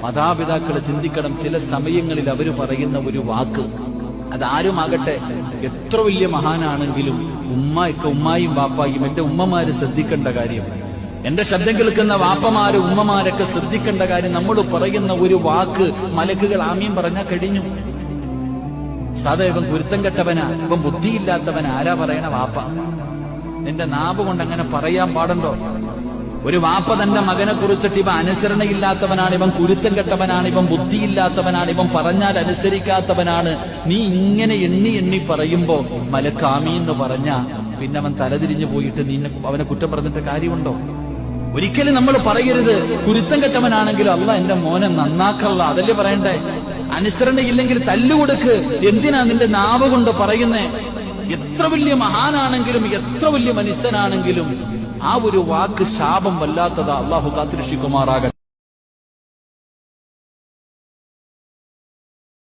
മാതാപിതാക്കളെ ചിന്തിക്കണം. ചില സമയങ്ങളിൽ അവർ പറയുന്ന ഒരു വാക്ക്, അതാരുമാകട്ടെ, എത്ര വലിയ മഹാനാണെങ്കിലും ഉമ്മായും വാപ്പായും എന്റെ ഉമ്മമാര് ശ്രദ്ധിക്കേണ്ട കാര്യം, എന്റെ ശബ്ദം കേൾക്കുന്ന വാപ്പമാര് ഉമ്മമാരൊക്കെ ശ്രദ്ധിക്കേണ്ട കാര്യം, നമ്മൾ പറയുന്ന ഒരു വാക്ക് മലക്കുകൾ ആമീൻ പറഞ്ഞാൽ കഴിഞ്ഞു. സാധാ ഇവൻ കുരുത്തം കെട്ടവനാ, ഇവൻ ബുദ്ധിയില്ലാത്തവൻ, ആരാ പറയണ? വാപ്പ. നിന്റെ നാവ് കൊണ്ട് അങ്ങനെ പറയാൻ പാടുണ്ടോ? ഒരു വാപ്പ തന്റെ മകനെ കുറിച്ചിട്ട് ഇവൻ അനുസരണയില്ലാത്തവനാണ്, ഇവൻ കുരുത്തം കെട്ടവനാണ്, ഇവൻ ബുദ്ധിയില്ലാത്തവനാണ്, ഇവൻ പറഞ്ഞാൽ അനുസരിക്കാത്തവനാണ്, നീ ഇങ്ങനെ എണ്ണി എണ്ണി പറയുമ്പോ മലക്കാമി എന്ന് പറഞ്ഞ പിന്നെ അവൻ തലതിരിഞ്ഞു പോയിട്ട് അവനെ കുറ്റം പറഞ്ഞിട്ട് കാര്യമുണ്ടോ? ഒരിക്കലും നമ്മൾ പറയരുത് കുരുത്തം കെട്ടവനാണെങ്കിലും അല്ല എന്റെ മോനെ നന്നാക്കല്ല, അതല്ലേ പറയണ്ടേ? അനുസരണയില്ലെങ്കിൽ തല്ലുകൊടുക്ക്. എന്തിനാ നിന്റെ നാവ് കൊണ്ട് പറയുന്നേ? എത്ര വലിയ മഹാനാണെങ്കിലും എത്ര വലിയ മനുഷ്യനാണെങ്കിലും ആ ഒരു വാക്ക് ശാപം വല്ലാത്തതാ. അള്ളാഹു കാത്തിരക്ഷിക്കുമാറാകട്ടെ.